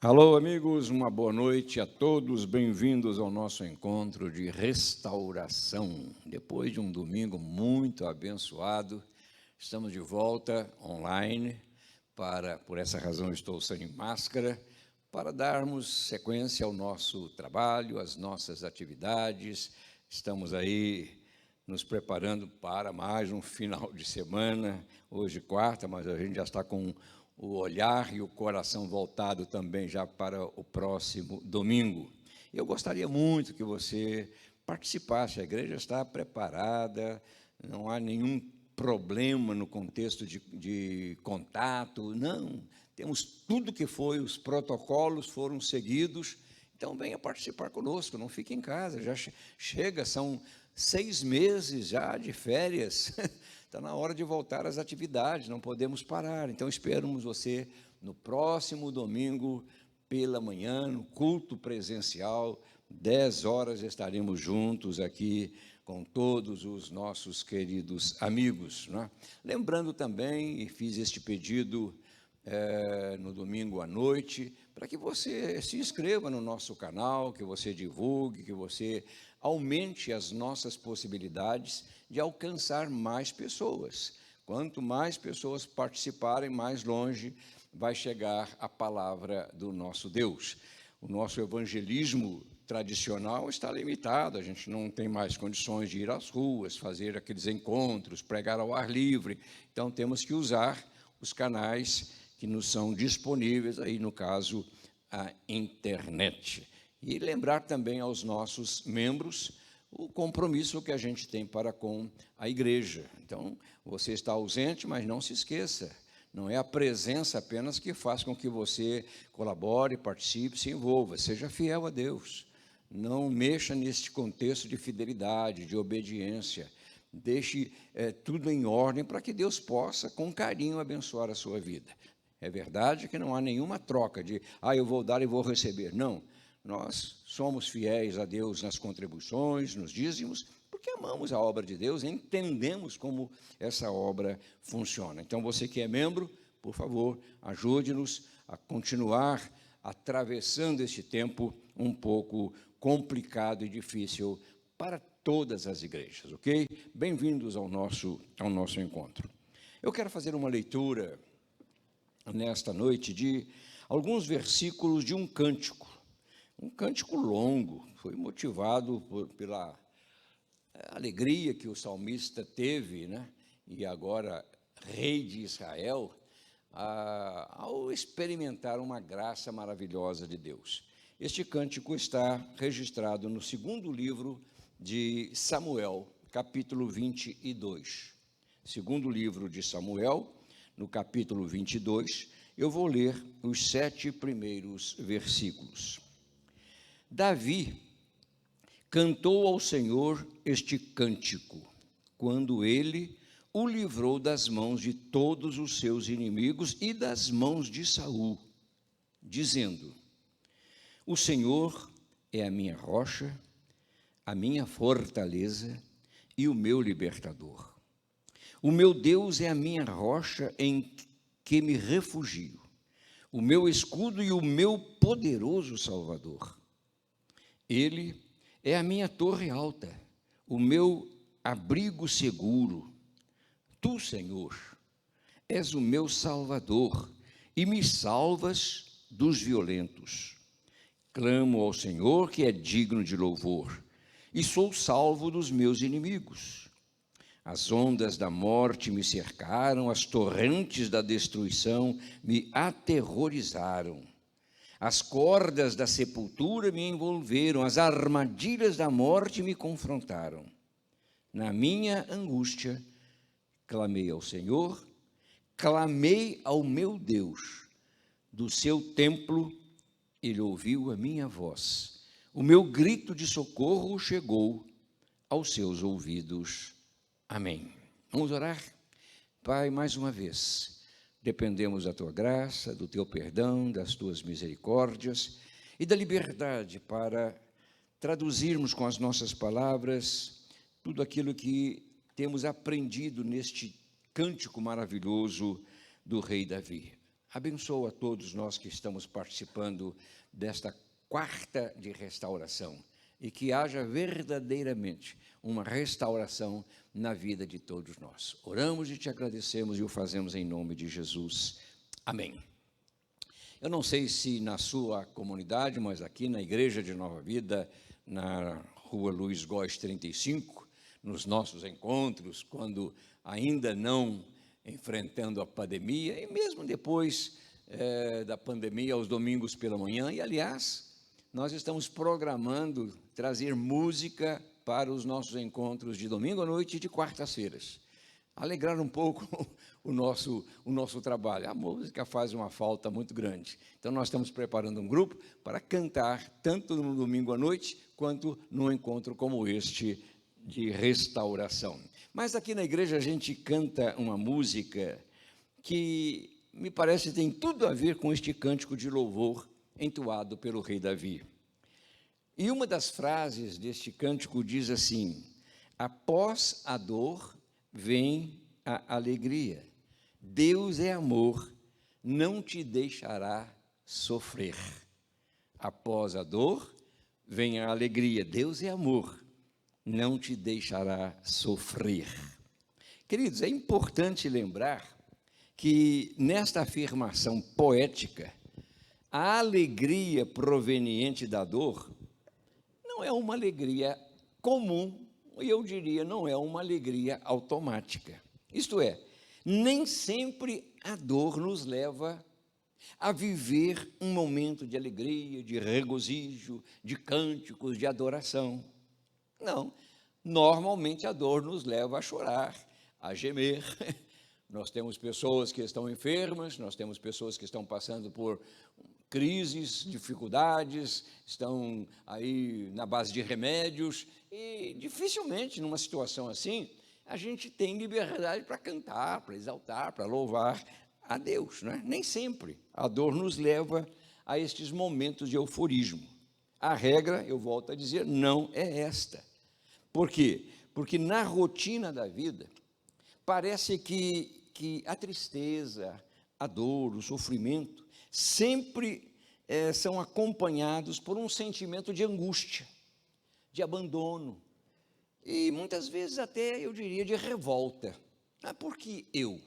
Alô, amigos, uma boa noite a todos, bem-vindos ao nosso encontro de restauração. Depois de um domingo muito abençoado, estamos de volta online, por essa razão estou sem máscara, para darmos sequência ao nosso trabalho, às nossas atividades. Estamos aí nos preparando para mais um final de semana, hoje quarta, mas a gente já está com o olhar e o coração voltado também já para o próximo domingo. Eu gostaria muito que você participasse, a igreja está preparada, não há nenhum problema no contexto de contato, não, temos tudo que foi, os protocolos foram seguidos, então venha participar conosco, não fique em casa, já chega, são 6 meses já de férias, está na hora de voltar às atividades, não podemos parar. Então, esperamos você no próximo domingo, pela manhã, no culto presencial, 10 horas estaremos juntos aqui com todos os nossos queridos amigos, não é? Lembrando também, e fiz este pedido no domingo à noite, para que você se inscreva no nosso canal, que você divulgue, que você aumente as nossas possibilidades de alcançar mais pessoas. Quanto mais pessoas participarem, mais longe vai chegar a palavra do nosso Deus. O nosso evangelismo tradicional está limitado, a gente não tem mais condições de ir às ruas, fazer aqueles encontros, pregar ao ar livre, então temos que usar os canais que nos são disponíveis, aí no caso, a internet. E lembrar também aos nossos membros o compromisso que a gente tem para com a igreja. Então, você está ausente, mas não se esqueça, não é a presença apenas que faz com que você colabore, participe, se envolva, seja fiel a Deus. Não mexa neste contexto de fidelidade, de obediência. Deixe tudo em ordem para que Deus possa, com carinho, abençoar a sua vida. É verdade que não há nenhuma troca de, eu vou dar e vou receber. Não. Nós somos fiéis a Deus nas contribuições, nos dízimos, porque amamos a obra de Deus, entendemos como essa obra funciona. Então, você que é membro, por favor, ajude-nos a continuar atravessando este tempo um pouco complicado e difícil para todas as igrejas, ok? Bem-vindos ao nosso encontro. Eu quero fazer uma leitura nesta noite de alguns versículos de um cântico longo, foi motivado pela alegria que o salmista teve, né? E agora rei de Israel, ao experimentar uma graça maravilhosa de Deus. Este cântico está registrado no segundo livro de Samuel, capítulo 22. Segundo livro de Samuel, no capítulo 22, eu vou ler os 7 primeiros versículos. Davi cantou ao Senhor este cântico, quando ele o livrou das mãos de todos os seus inimigos e das mãos de Saul, dizendo: O Senhor é a minha rocha, a minha fortaleza e o meu libertador. O meu Deus é a minha rocha em que me refugio, o meu escudo e o meu poderoso Salvador. Ele é a minha torre alta, o meu abrigo seguro. Tu, Senhor, és o meu Salvador e me salvas dos violentos. Clamo ao Senhor, que é digno de louvor, e sou salvo dos meus inimigos. As ondas da morte me cercaram, as torrentes da destruição me aterrorizaram. As cordas da sepultura me envolveram, as armadilhas da morte me confrontaram. Na minha angústia, clamei ao Senhor, clamei ao meu Deus. Do seu templo, ele ouviu a minha voz. O meu grito de socorro chegou aos seus ouvidos. Amém. Vamos orar? Pai, mais uma vez, dependemos da Tua graça, do Teu perdão, das Tuas misericórdias e da liberdade para traduzirmos com as nossas palavras tudo aquilo que temos aprendido neste cântico maravilhoso do rei Davi. abençoa todos nós que estamos participando desta quarta de restauração e que haja verdadeiramente uma restauração na vida de todos nós. Oramos e te agradecemos e o fazemos em nome de Jesus. Amém. Eu não sei se na sua comunidade, mas aqui na Igreja de Nova Vida, na Rua Luiz Góes 35, nos nossos encontros, quando ainda não enfrentando a pandemia, e mesmo depois da pandemia, aos domingos pela manhã, e aliás, nós estamos programando trazer música para os nossos encontros de domingo à noite e de quartas-feiras. Alegrar um pouco o nosso trabalho. A música faz uma falta muito grande. Então, nós estamos preparando um grupo para cantar, tanto no domingo à noite, quanto num encontro como este de restauração. Mas aqui na igreja a gente canta uma música que me parece tem tudo a ver com este cântico de louvor entoado pelo rei Davi. E uma das frases deste cântico diz assim: após a dor vem a alegria. Deus é amor, não te deixará sofrer. Após a dor vem a alegria. Deus é amor, não te deixará sofrer. Queridos, é importante lembrar que nesta afirmação poética, a alegria proveniente da dor não é uma alegria comum, e eu diria, não é uma alegria automática. Isto é, nem sempre a dor nos leva a viver um momento de alegria, de regozijo, de cânticos, de adoração. Não, normalmente a dor nos leva a chorar, a gemer. Nós temos pessoas que estão enfermas, nós temos pessoas que estão passando por crises, dificuldades, estão aí na base de remédios, e dificilmente numa situação assim, a gente tem liberdade para cantar, para exaltar, para louvar a Deus, não é? Nem sempre a dor nos leva a estes momentos de euforismo. A regra, eu volto a dizer, não é esta. Por quê? Porque na rotina da vida, parece que a tristeza, a dor, o sofrimento, sempre são acompanhados por um sentimento de angústia, de abandono, e muitas vezes até, eu diria, de revolta. Ah, por que eu?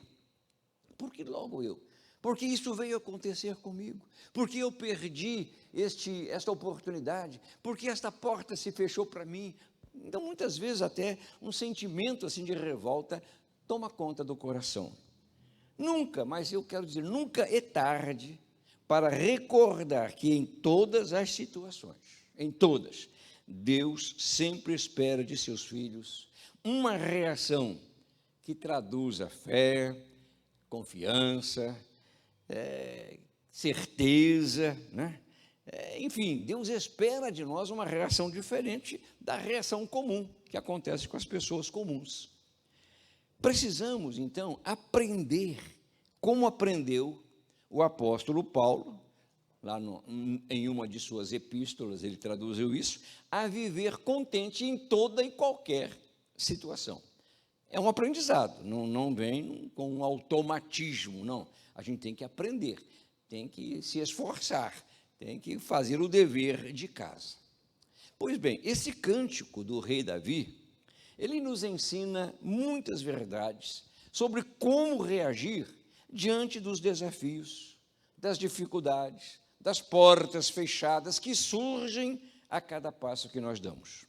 Por que logo eu? Porque isso veio acontecer comigo? Porque eu perdi esta oportunidade? Porque esta porta se fechou para mim? Então, muitas vezes até um sentimento assim de revolta toma conta do coração. Nunca, mas eu quero dizer, nunca é tarde para recordar que em todas as situações, em todas, Deus sempre espera de seus filhos uma reação que traduza fé, confiança, certeza, né? Enfim, Deus espera de nós uma reação diferente da reação comum que acontece com as pessoas comuns. Precisamos, então, aprender como aprendeu o apóstolo Paulo, lá em uma de suas epístolas, ele traduziu isso, a viver contente em toda e qualquer situação. É um aprendizado, não vem com um automatismo, não. A gente tem que aprender, tem que se esforçar, tem que fazer o dever de casa. Pois bem, esse cântico do rei Davi, ele nos ensina muitas verdades sobre como reagir diante dos desafios, das dificuldades, das portas fechadas que surgem a cada passo que nós damos.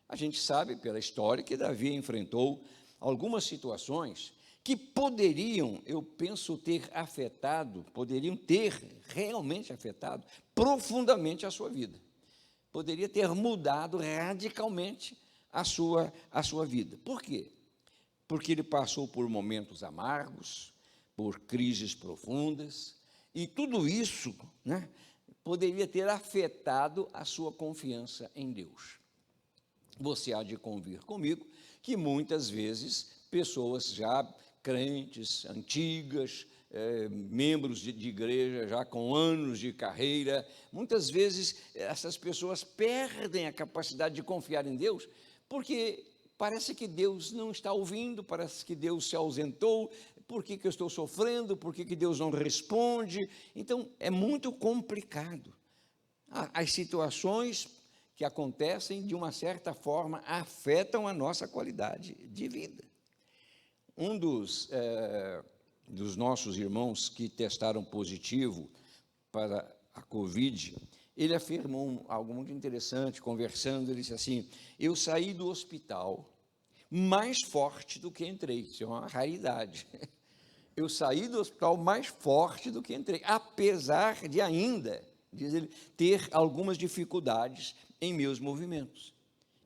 A gente sabe pela história que Davi enfrentou algumas situações que poderiam, eu penso, poderiam ter realmente afetado profundamente a sua vida. Poderia ter mudado radicalmente a sua vida. Por quê? Porque ele passou por momentos amargos, por crises profundas, e tudo isso, né, poderia ter afetado a sua confiança em Deus. Você há de convir comigo que muitas vezes pessoas já crentes, antigas, membros de igreja já com anos de carreira, muitas vezes essas pessoas perdem a capacidade de confiar em Deus, porque parece que Deus não está ouvindo, parece que Deus se ausentou, por que eu estou sofrendo, por que Deus não responde? Então, é muito complicado. As situações que acontecem, de uma certa forma, afetam a nossa qualidade de vida. Um dos nossos irmãos que testaram positivo para a Covid, ele afirmou algo muito interessante, conversando, ele disse assim: eu saí do hospital mais forte do que entrei. Isso é uma raridade. Eu saí do hospital mais forte do que entrei, apesar de ainda, diz ele, ter algumas dificuldades em meus movimentos.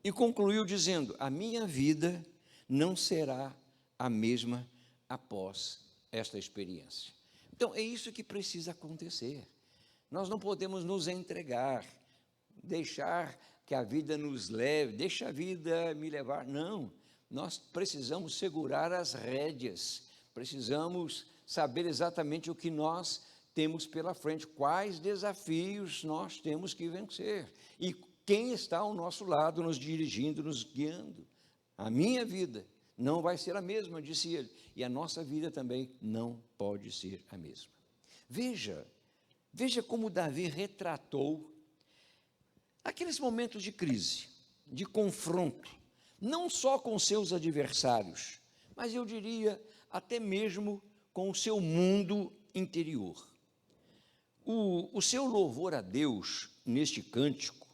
E concluiu dizendo: a minha vida não será a mesma após esta experiência. Então, é isso que precisa acontecer. Nós não podemos nos entregar, deixar que a vida nos leve, deixa a vida me levar. Não, nós precisamos segurar as rédeas, precisamos saber exatamente o que nós temos pela frente, quais desafios nós temos que vencer e quem está ao nosso lado, nos dirigindo, nos guiando. A minha vida não vai ser a mesma, disse ele, e a nossa vida também não pode ser a mesma. Veja como Davi retratou aqueles momentos de crise, de confronto, não só com seus adversários, mas eu diria até mesmo com o seu mundo interior. O seu louvor a Deus, neste cântico,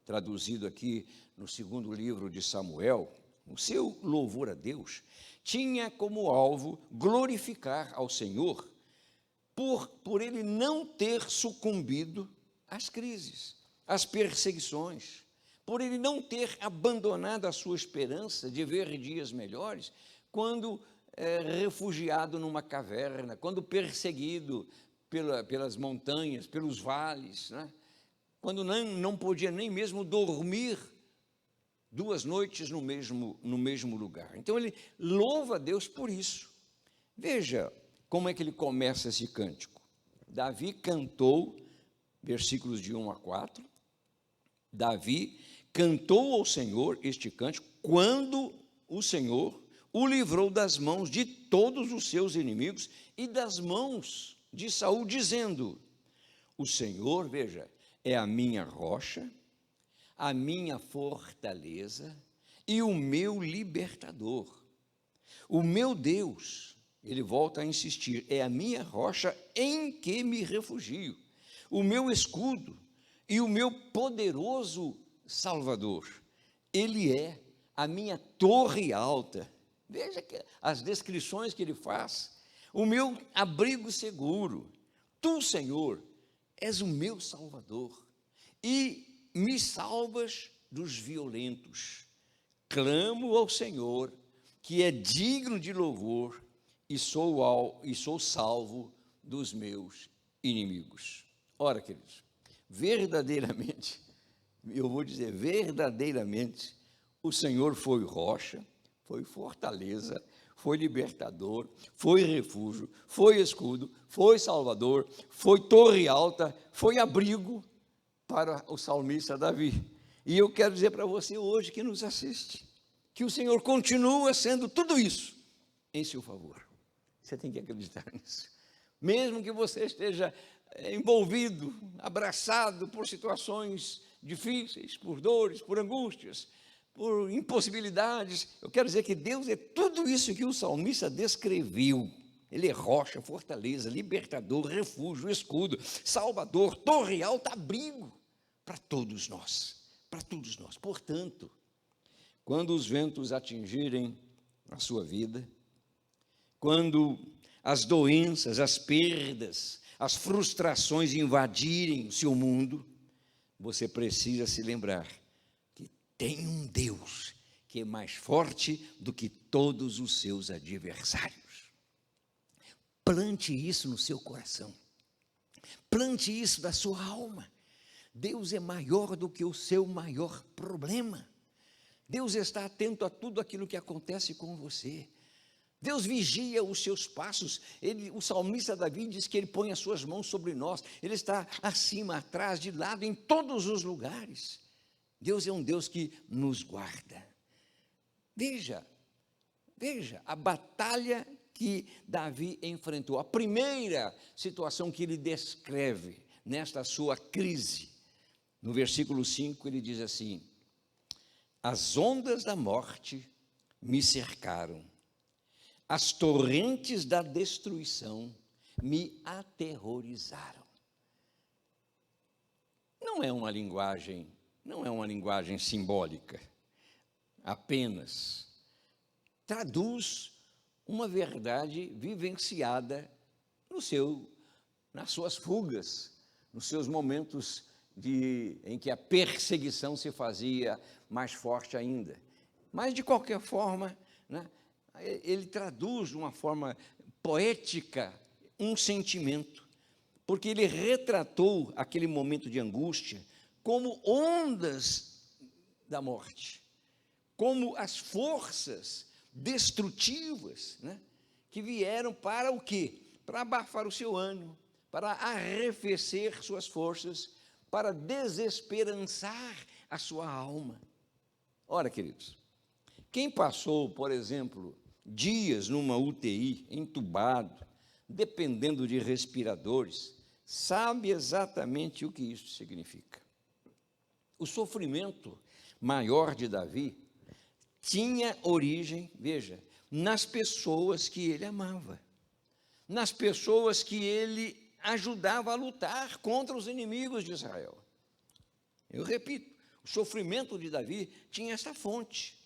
traduzido aqui no segundo livro de Samuel, o seu louvor a Deus tinha como alvo glorificar ao Senhor por ele não ter sucumbido às crises, às perseguições, por ele não ter abandonado a sua esperança de ver dias melhores, quando refugiado numa caverna, quando perseguido pelas montanhas, pelos vales, né? Quando não podia nem mesmo dormir 2 noites no mesmo lugar. Então, ele louva a Deus por isso. Veja como é que ele começa esse cântico. Davi cantou, versículos de 1 a 4, Davi cantou ao Senhor este cântico quando o Senhor o livrou das mãos de todos os seus inimigos e das mãos de Saul, dizendo: o Senhor, veja, é a minha rocha, a minha fortaleza e o meu libertador. O meu Deus, ele volta a insistir, é a minha rocha em que me refugio, o meu escudo e o meu poderoso Salvador. Ele é a minha torre alta. Veja as descrições que ele faz. O meu abrigo seguro. Tu, Senhor, és o meu Salvador e me salvas dos violentos. Clamo ao Senhor, que é digno de louvor, e sou salvo dos meus inimigos. Ora, queridos, verdadeiramente, eu vou dizer, verdadeiramente, o Senhor foi rocha, foi fortaleza, foi libertador, foi refúgio, foi escudo, foi salvador, foi torre alta, foi abrigo para o salmista Davi. E eu quero dizer para você hoje que nos assiste, que o Senhor continua sendo tudo isso em seu favor. Você tem que acreditar nisso. Mesmo que você esteja envolvido, abraçado por situações difíceis, por dores, por angústias, por impossibilidades, eu quero dizer que Deus é tudo isso que o salmista descreveu. Ele é rocha, fortaleza, libertador, refúgio, escudo, salvador, torre alta, abrigo para todos nós, para todos nós. Portanto, quando os ventos atingirem a sua vida, quando as doenças, as perdas, as frustrações invadirem o seu mundo, você precisa se lembrar que tem um Deus que é mais forte do que todos os seus adversários. Plante isso no seu coração, plante isso na sua alma. Deus é maior do que o seu maior problema. Deus está atento a tudo aquilo que acontece com você. Deus vigia os seus passos. O salmista Davi diz que ele põe as suas mãos sobre nós. Ele está acima, atrás, de lado, em todos os lugares. Deus é um Deus que nos guarda. Veja a batalha que Davi enfrentou. A primeira situação que ele descreve nesta sua crise, no versículo 5, ele diz assim: as ondas da morte me cercaram, as torrentes da destruição me aterrorizaram. Não é uma linguagem simbólica, apenas traduz uma verdade vivenciada nas suas fugas, nos seus momentos em que a perseguição se fazia mais forte ainda. Mas, de qualquer forma, né, ele traduz de uma forma poética um sentimento, porque ele retratou aquele momento de angústia como ondas da morte, como as forças destrutivas, né, que vieram para o quê? Para abafar o seu ânimo, para arrefecer suas forças, para desesperançar a sua alma. Ora, queridos, quem passou, por exemplo, dias numa UTI, entubado, dependendo de respiradores, sabe exatamente o que isso significa. O sofrimento maior de Davi tinha origem, veja, nas pessoas que ele amava, nas pessoas que ele ajudava a lutar contra os inimigos de Israel. Eu repito, o sofrimento de Davi tinha essa fonte.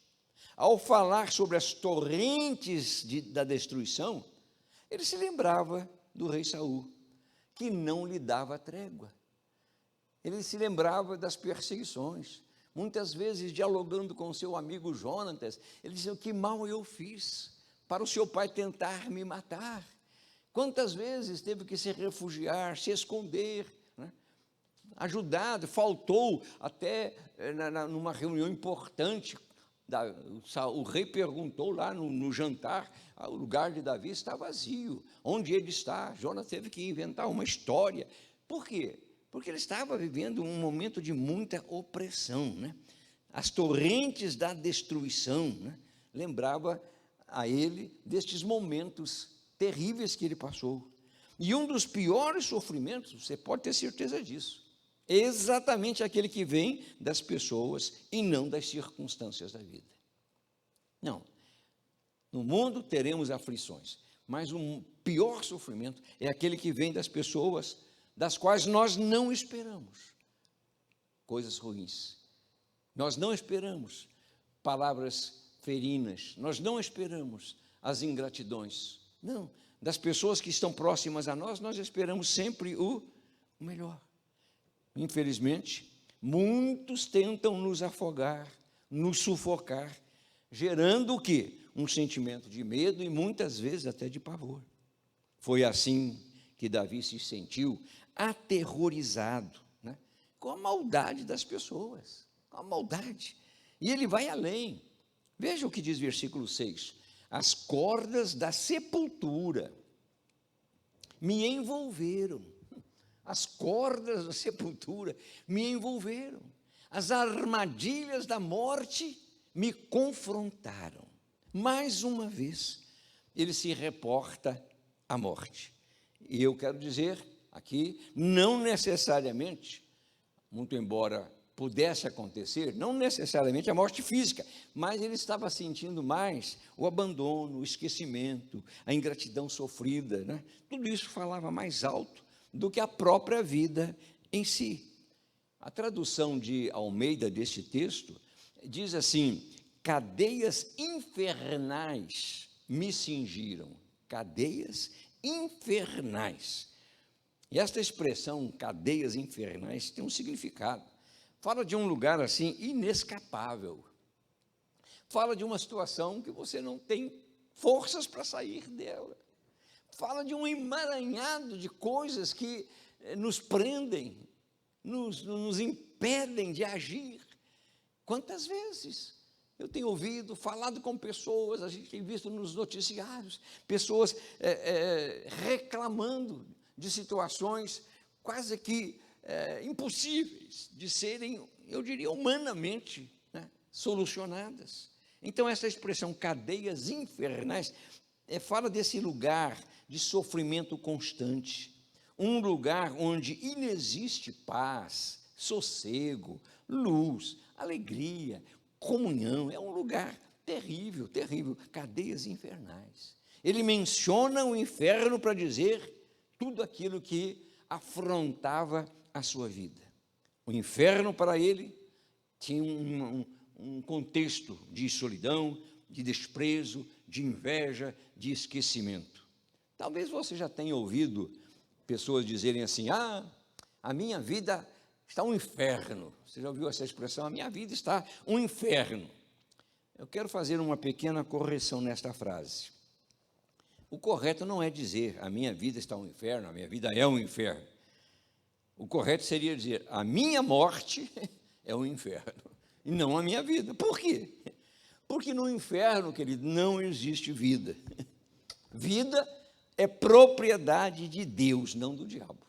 Ao falar sobre as torrentes da destruição, ele se lembrava do rei Saul, que não lhe dava trégua. Ele se lembrava das perseguições. Muitas vezes, dialogando com seu amigo Jonatas, ele dizia: que mal eu fiz para o seu pai tentar me matar? Quantas vezes teve que se refugiar, se esconder, né? Ajudado, faltou até numa reunião importante. O rei perguntou lá no jantar, o lugar de Davi está vazio. Onde ele está? Jonas teve que inventar uma história. Por quê? Porque ele estava vivendo um momento de muita opressão, né? As torrentes da destruição, né, lembrava a ele destes momentos terríveis que ele passou. E um dos piores sofrimentos, você pode ter certeza disso, é exatamente aquele que vem das pessoas e não das circunstâncias da vida. Não, no mundo teremos aflições, mas o pior sofrimento é aquele que vem das pessoas das quais nós não esperamos coisas ruins. Nós não esperamos palavras ferinas, nós não esperamos as ingratidões. Não, das pessoas que estão próximas a nós, nós esperamos sempre o melhor. Infelizmente, muitos tentam nos afogar, nos sufocar, gerando o quê? Um sentimento de medo e muitas vezes até de pavor. Foi assim que Davi se sentiu aterrorizado, né, com a maldade das pessoas, com a maldade. E ele vai além. Veja o que diz versículo 6. As cordas da sepultura me envolveram. As cordas da sepultura me envolveram. As armadilhas da morte me confrontaram. Mais uma vez, ele se reporta à morte. E eu quero dizer aqui, não necessariamente, muito embora pudesse acontecer, não necessariamente a morte física, mas ele estava sentindo mais o abandono, o esquecimento, a ingratidão sofrida, né? Tudo isso falava mais alto do que a própria vida em si. A tradução de Almeida deste texto diz assim: cadeias infernais me cingiram, cadeias infernais. E esta expressão, cadeias infernais, tem um significado. Fala de um lugar assim inescapável. Fala de uma situação que você não tem forças para sair dela. Fala de um emaranhado de coisas que nos prendem, nos impedem de agir. Quantas vezes eu tenho ouvido, falado com pessoas, a gente tem visto nos noticiários, pessoas reclamando de situações quase que impossíveis de serem, eu diria, humanamente, né, solucionadas. Então, essa expressão cadeias infernais fala desse lugar de sofrimento constante, um lugar onde inexiste paz, sossego, luz, alegria, comunhão. É um lugar terrível, terrível, cadeias infernais. Ele menciona o inferno para dizer tudo aquilo que afrontava a sua vida. O inferno, para ele, tinha um contexto de solidão, de desprezo, de inveja, de esquecimento. Talvez você já tenha ouvido pessoas dizerem assim: a minha vida está um inferno. Você já ouviu essa expressão? A minha vida está um inferno. Eu quero fazer uma pequena correção nesta frase. O correto não é dizer a minha vida está um inferno, a minha vida é um inferno. O correto seria dizer a minha morte é um inferno, e não a minha vida. Por quê? Porque no inferno, querido, não existe vida. Vida é propriedade de Deus, não do diabo.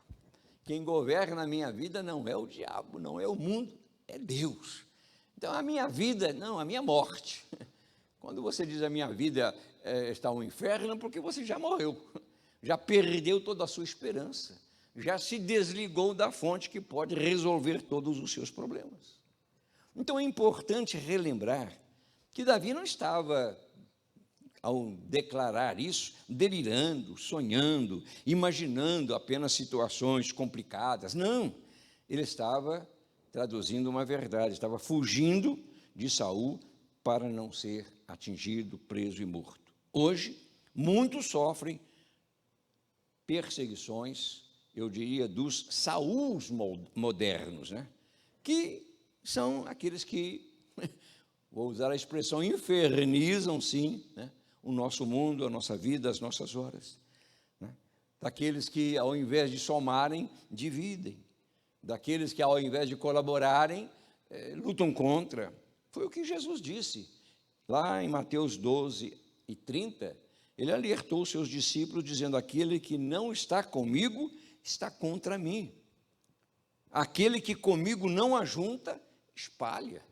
Quem governa a minha vida não é o diabo, não é o mundo, é Deus. Então, a minha vida, não, a minha morte. Quando você diz a minha vida está um inferno, porque você já morreu, já perdeu toda a sua esperança, já se desligou da fonte que pode resolver todos os seus problemas. Então, é importante relembrar que Davi não estava, ao declarar isso, delirando, sonhando, imaginando apenas situações complicadas. Não, ele estava traduzindo uma verdade, estava fugindo de Saul para não ser atingido, preso e morto. Hoje, muitos sofrem perseguições, eu diria, dos Sauls modernos, né? Que são aqueles que, vou usar a expressão, infernizam, sim, né, o nosso mundo, a nossa vida, as nossas horas. Né? Daqueles que, ao invés de somarem, dividem. Daqueles que, ao invés de colaborarem, lutam contra. Foi o que Jesus disse. Lá em Mateus 12:30, ele alertou os seus discípulos, dizendo: aquele que não está comigo, está contra mim. Aquele que comigo não ajunta, espalha.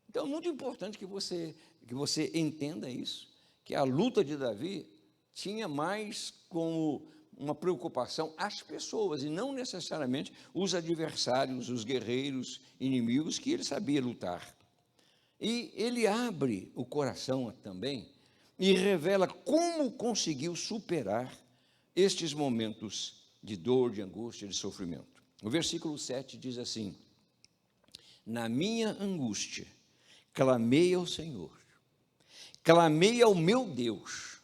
Então, é muito importante que você entenda isso, que a luta de Davi tinha mais como uma preocupação as pessoas, e não necessariamente os adversários, os guerreiros, inimigos, que ele sabia lutar. E ele abre o coração também e revela como conseguiu superar estes momentos de dor, de angústia, de sofrimento. O versículo 7 diz assim: na minha angústia, clamei ao Senhor, clamei ao meu Deus,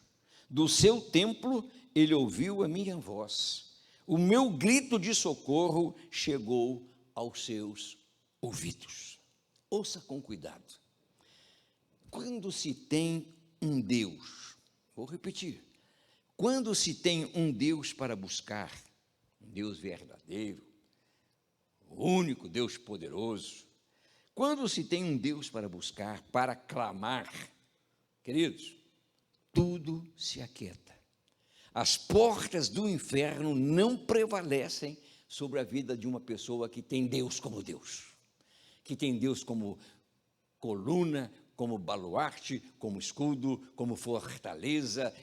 do seu templo ele ouviu a minha voz, o meu grito de socorro chegou aos seus ouvidos. Ouça com cuidado. Quando se tem um Deus, vou repetir, quando se tem um Deus para buscar, um Deus verdadeiro, o único Deus poderoso, quando se tem um Deus para buscar, para clamar, queridos, tudo se aquieta. As portas do inferno não prevalecem sobre a vida de uma pessoa que tem Deus como Deus, que tem Deus como coluna, como baluarte, como escudo, como fortaleza.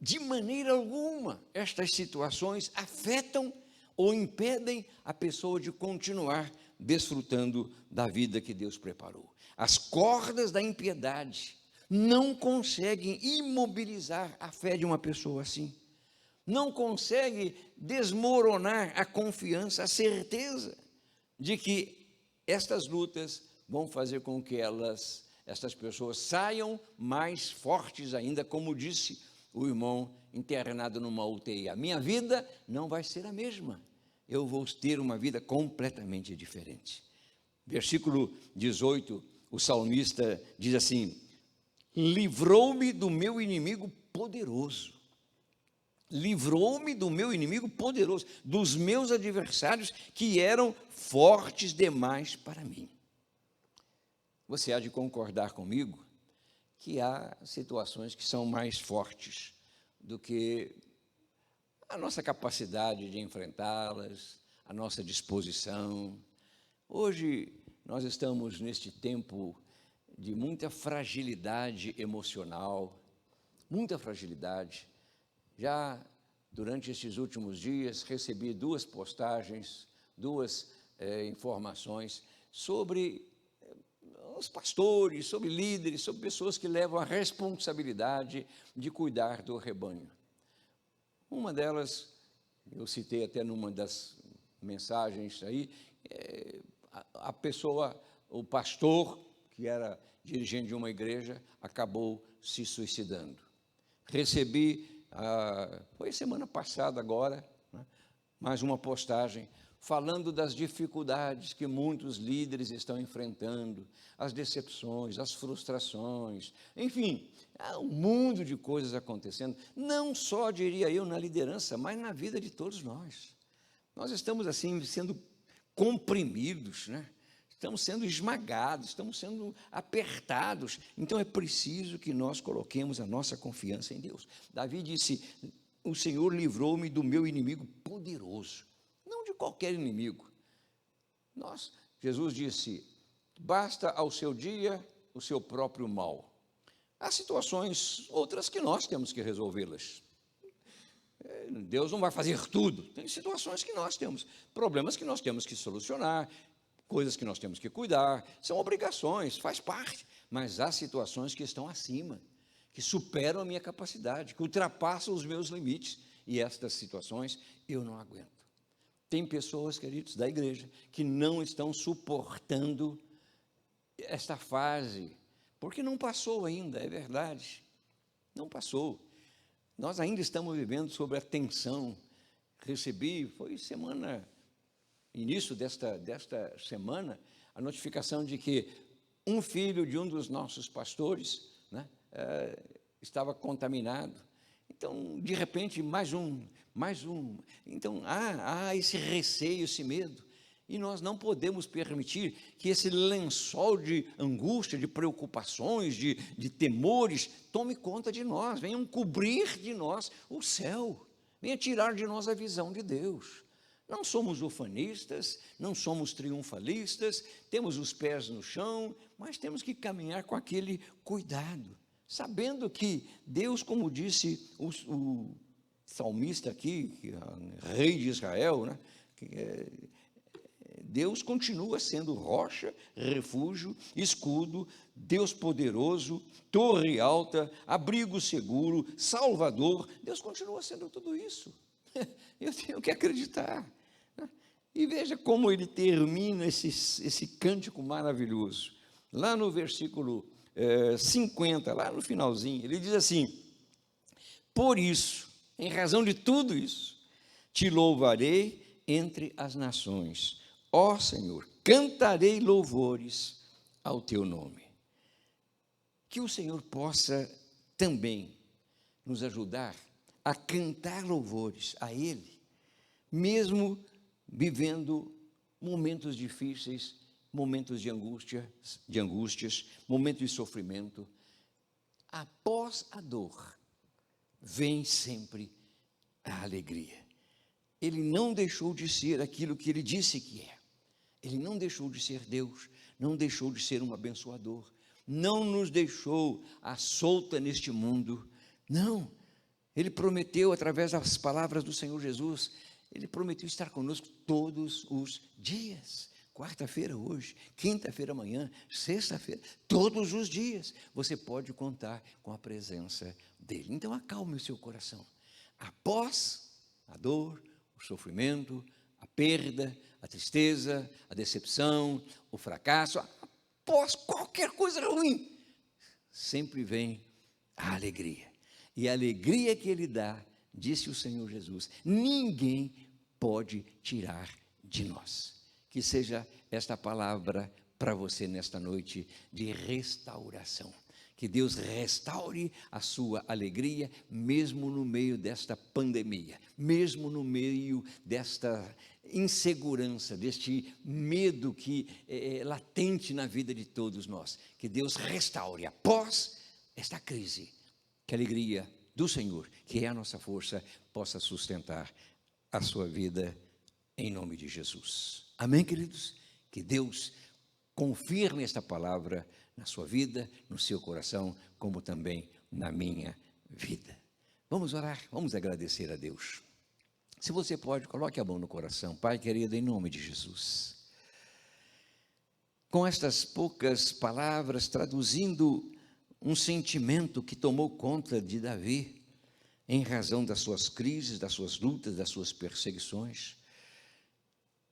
De maneira alguma, estas situações afetam ou impedem a pessoa de continuar desfrutando da vida que Deus preparou. As cordas da impiedade não conseguem imobilizar a fé de uma pessoa assim. Não consegue desmoronar a confiança, a certeza de que estas lutas vão fazer com que estas pessoas saiam mais fortes ainda, como disse o irmão internado numa UTI. A minha vida não vai ser a mesma. Eu vou ter uma vida completamente diferente. Versículo 18, o salmista diz assim: livrou-me do meu inimigo poderoso. Livrou-me do meu inimigo poderoso, dos meus adversários que eram fortes demais para mim. Você há de concordar comigo que há situações que são mais fortes do que a nossa capacidade de enfrentá-las, a nossa disposição. Hoje nós estamos neste tempo de muita fragilidade emocional, muita fragilidade. Já durante estes últimos dias recebi 2 postagens, 2 informações sobre os pastores, sobre líderes, sobre pessoas que levam a responsabilidade de cuidar do rebanho. Uma delas, eu citei até numa das mensagens aí, a pessoa, o pastor, que era dirigente de uma igreja, acabou se suicidando. Recebi, foi semana passada agora, né, mais uma postagem falando das dificuldades que muitos líderes estão enfrentando, as decepções, as frustrações, enfim, há um mundo de coisas acontecendo, não só, diria eu, na liderança, mas na vida de todos nós. Nós estamos, assim, sendo comprimidos, né? Estamos sendo esmagados, estamos sendo apertados. Então, é preciso que nós coloquemos a nossa confiança em Deus. Davi disse, o Senhor livrou-me do meu inimigo poderoso. Não de qualquer inimigo. Jesus disse, basta ao seu dia o seu próprio mal. Há situações outras que nós temos que resolvê-las. Deus não vai fazer tudo. Tem situações que nós temos, problemas que nós temos que solucionar, coisas que nós temos que cuidar, são obrigações, faz parte. Mas há situações que estão acima, que superam a minha capacidade, que ultrapassam os meus limites. E estas situações eu não aguento. Tem pessoas, queridos, da igreja, que não estão suportando esta fase, porque não passou ainda, é verdade, não passou. Nós ainda estamos vivendo sob a tensão. Recebi, foi início desta semana, a notificação de que um filho de um dos nossos pastores, né, estava contaminado. Então, de repente, mais um. Então, há esse receio, esse medo. E nós não podemos permitir que esse lençol de angústia, de preocupações, de temores, tome conta de nós, venham cobrir de nós o céu, venha tirar de nós a visão de Deus. Não somos ufanistas, não somos triunfalistas, temos os pés no chão, mas temos que caminhar com aquele cuidado, sabendo que Deus, como disse o salmista aqui, rei de Israel, né, Deus continua sendo rocha, refúgio, escudo, Deus poderoso, torre alta, abrigo seguro, salvador. Deus continua sendo tudo isso. Eu tenho que acreditar. E veja como ele termina esse cântico maravilhoso. Lá no versículo 50, lá no finalzinho, ele diz assim, por isso, em razão de tudo isso, te louvarei entre as nações. Ó Senhor, cantarei louvores ao teu nome. Que o Senhor possa também nos ajudar a cantar louvores a Ele, mesmo vivendo momentos difíceis, momentos de angústias, momentos de sofrimento. Após a dor, vem sempre a alegria. Ele não deixou de ser aquilo que Ele disse que é. Ele não deixou de ser Deus, não deixou de ser um abençoador, não nos deixou à solta neste mundo, não. Ele prometeu, através das palavras do Senhor Jesus, Ele prometeu estar conosco todos os dias. Quarta-feira hoje, quinta-feira amanhã, sexta-feira, todos os dias, você pode contar com a presença dEle. Então acalme o seu coração. Após a dor, o sofrimento, a perda, a tristeza, a decepção, o fracasso, após qualquer coisa ruim, sempre vem a alegria. E a alegria que Ele dá, disse o Senhor Jesus, ninguém pode tirar de nós. Que seja esta palavra para você nesta noite de restauração. Que Deus restaure a sua alegria, mesmo no meio desta pandemia, mesmo no meio desta insegurança, deste medo que é latente na vida de todos nós. Que Deus restaure após esta crise, que a alegria do Senhor, que é a nossa força, possa sustentar a sua vida em nome de Jesus. Amém, queridos? Que Deus confirme esta palavra na sua vida, no seu coração, como também na minha vida. Vamos orar, vamos agradecer a Deus. Se você pode, coloque a mão no coração. Pai querido, em nome de Jesus. Com estas poucas palavras, traduzindo um sentimento que tomou conta de Davi, em razão das suas crises, das suas lutas, das suas perseguições,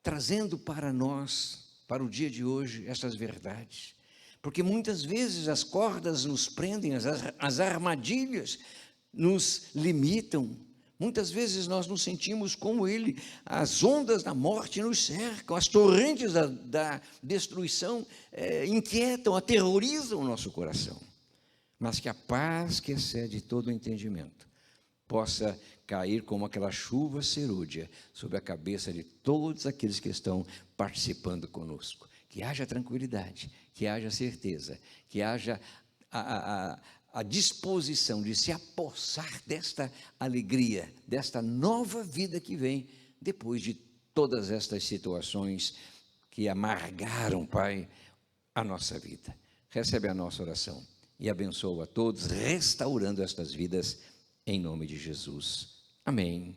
trazendo para nós, para o dia de hoje, essas verdades. Porque muitas vezes as cordas nos prendem, as armadilhas nos limitam. Muitas vezes nós nos sentimos como ele, as ondas da morte nos cercam, as torrentes da destruição inquietam, aterrorizam o nosso coração. Mas que a paz que excede todo o entendimento possa cair como aquela chuva serúdia sobre a cabeça de todos aqueles que estão participando conosco. Que haja tranquilidade, que haja certeza, que haja a disposição de se apossar desta alegria, desta nova vida que vem depois de todas estas situações que amargaram, Pai, a nossa vida. Recebe a nossa oração e abençoa a todos, restaurando estas vidas em nome de Jesus. Amém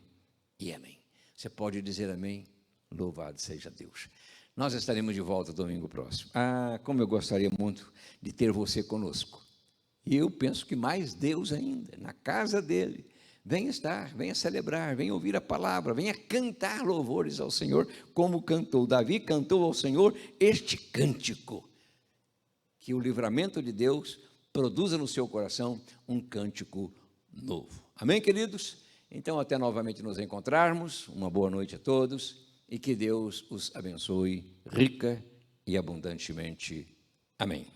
e amém. Você pode dizer amém? Louvado seja Deus. Nós estaremos de volta domingo próximo. Como eu gostaria muito de ter você conosco. E eu penso que mais Deus ainda, na casa dele. Venha estar, venha celebrar, venha ouvir a palavra, venha cantar louvores ao Senhor, como cantou. Davi cantou ao Senhor este cântico. Que o livramento de Deus produza no seu coração um cântico novo. Amém, queridos? Então, até novamente nos encontrarmos. Uma boa noite a todos e que Deus os abençoe rica e abundantemente. Amém.